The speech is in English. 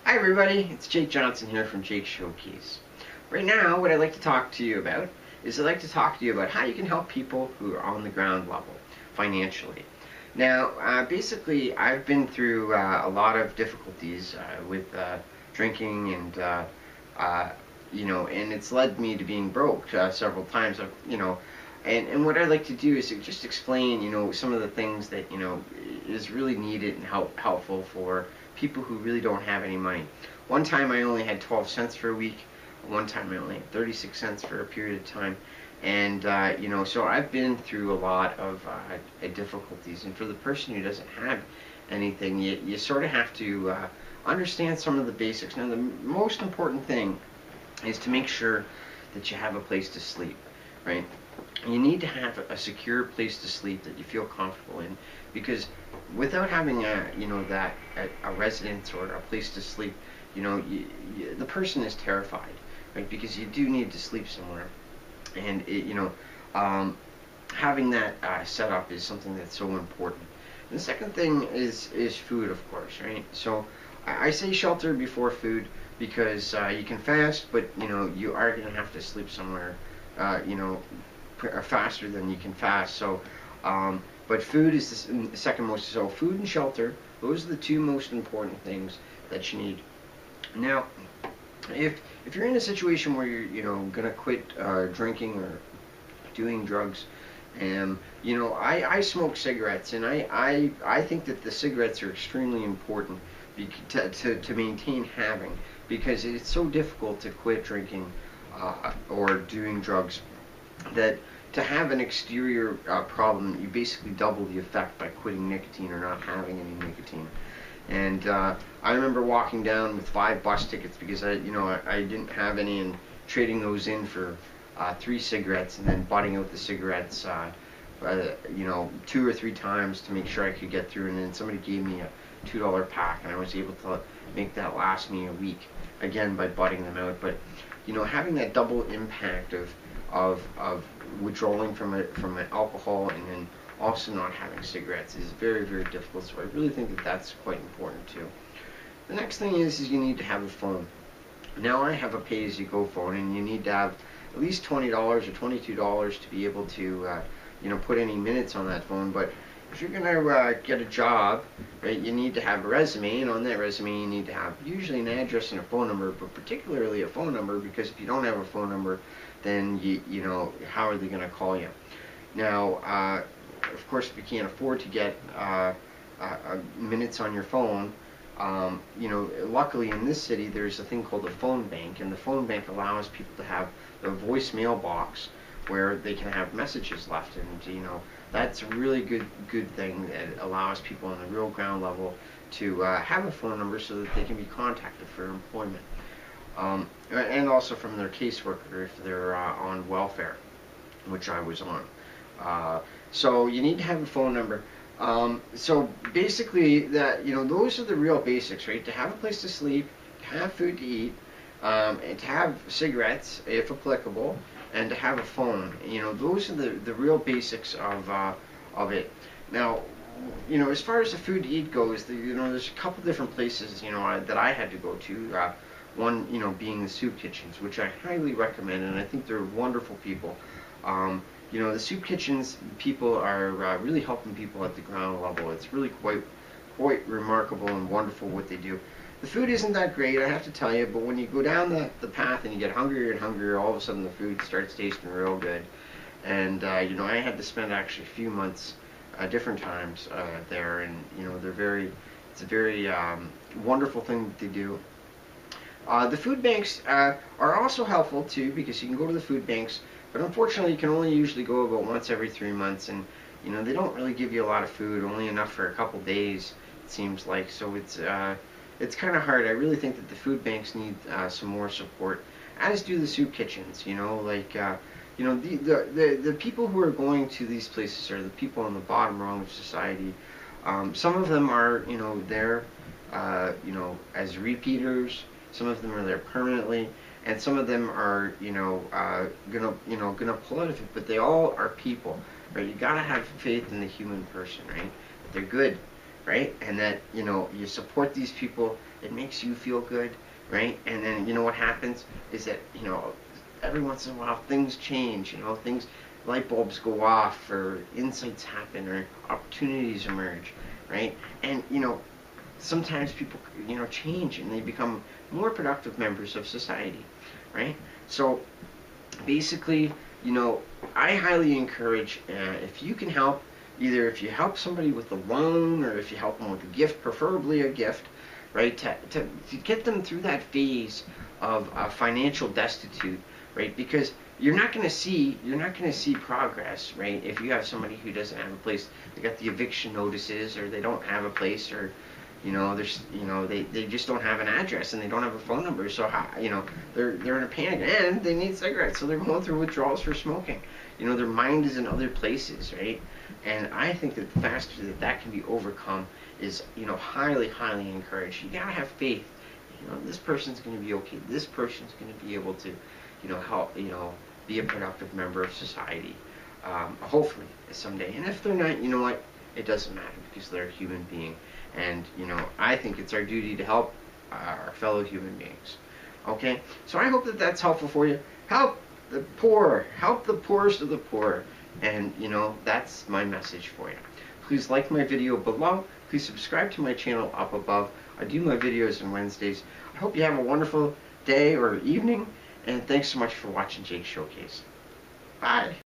Hi everybody, it's Jake Johnston here from Jake Showcase. Right now, what I'd like to talk to you about is how you can help people who are on the ground level financially. Now, basically, I've been through a lot of difficulties with drinking and it's led me to being broke several times. And what I'd like to do is to just explain, some of the things that, is really needed and helpful for people who really don't have any money. One time I only had 12 cents for a week. One time I only had 36 cents for a period of time. And, so I've been through a lot of difficulties. And for the person who doesn't have anything, you sort of have to understand some of the basics. Now, the most important thing is to make sure that you have a place to sleep, right? You need to have a secure place to sleep that you feel comfortable in, because without having a residence or a place to sleep, the person is terrified, right? Because you do need to sleep somewhere, and having that set up is something that's so important. And the second thing is food, of course, right? So I say shelter before food because you can fast, but you are going to have to sleep somewhere, faster than you can fast. So, but food is the second most. So food and shelter, those are the two most important things that you need. Now, if you're in a situation where you're gonna quit drinking or doing drugs, and I smoke cigarettes, and I think that the cigarettes are extremely important to maintain having, because it's so difficult to quit drinking or doing drugs that to have an exterior problem, you basically double the effect by quitting nicotine or not having any nicotine. And I remember walking down with 5 bus tickets because I didn't have any, and trading those in for 3 cigarettes, and then butting out the cigarettes 2 or 3 times to make sure I could get through. And then somebody gave me a $2 pack, and I was able to make that last me a week, again by butting them out. But having that double impact of withdrawing from alcohol and then also not having cigarettes is very, very difficult. So I really think that that's quite important too. The next thing is you need to have a phone. Now I have a pay-as-you-go phone, and you need to have at least $20 or $22 to be able to put any minutes on that phone. But if you're going to get a job, right, you need to have a resume, and on that resume you need to have usually an address and a phone number, but particularly a phone number, because if you don't have a phone number, then how are they going to call you? Now, of course, if you can't afford to get minutes on your phone, luckily in this city there's a thing called a phone bank, and the phone bank allows people to have a voicemail box where they can have messages left, and that's a really good thing that allows people on the real ground level to have a phone number so that they can be contacted for employment, and also from their caseworker if they're on welfare, which I was on. So you need to have a phone number. So basically, those are the real basics, right? To have a place to sleep, to have food to eat, and to have cigarettes if applicable, and to have a phone. Those are the real basics of it. Now, as far as the food to eat goes, there's a couple different places that I had to go to. One, being the soup kitchens, which I highly recommend, and I think they're wonderful people. The soup kitchens people are really helping people at the ground level. It's really quite remarkable and wonderful what they do. The food isn't that great, I have to tell you, but when you go down the path and you get hungrier and hungrier, all of a sudden the food starts tasting real good. And I had to spend actually a few months, different times there, and it's a very wonderful thing that they do. The food banks are also helpful too, because you can go to the food banks, but unfortunately you can only usually go about once every 3 months, and they don't really give you a lot of food, only enough for a couple days, it seems like. So it's kind of hard. I really think that the food banks need some more support, as do the soup kitchens. The people who are going to these places are the people on the bottom rung of society. Some of them are there as repeaters. Some of them are there permanently, and some of them are gonna pull out of it. But they all are people, right? You gotta have faith in the human person, right? They're good, right? And that, you know, you support these people, it makes you feel good, right? And then, you know, what happens is that, you know, every once in a while things change, you know, light bulbs go off, or insights happen, or opportunities emerge, right? And, you know, sometimes people, you know, change and they become more productive members of society, right? So basically, you know, I highly encourage, if you can help, either if you help somebody with a loan, or if you help them with a gift, preferably a gift, right, to get them through that phase of financial destitute, right? Because you're not going to see progress, right? If you have somebody who doesn't have a place, they got the eviction notices, or they don't have a place, or you know, they just don't have an address, and they don't have a phone number. So you know, they're in a panic, and they need cigarettes, so they're going through withdrawals for smoking. You know, their mind is in other places, right? And I think that the faster that can be overcome is, you know, highly, highly encouraged. You gotta have faith. You know, this person's going to be okay. This person's going to be able to, you know, help, you know, be a productive member of society. Hopefully someday. And if they're not, you know what? It doesn't matter, because they're a human being. And, you know, I think it's our duty to help our fellow human beings. Okay? So I hope that that's helpful for you. Help the poor. Help the poorest of the poor. And, you know, that's my message for you. Please like my video below. Please subscribe to my channel up above. I do my videos on Wednesdays. I hope you have a wonderful day or evening. And thanks so much for watching Jake's Showcase. Bye.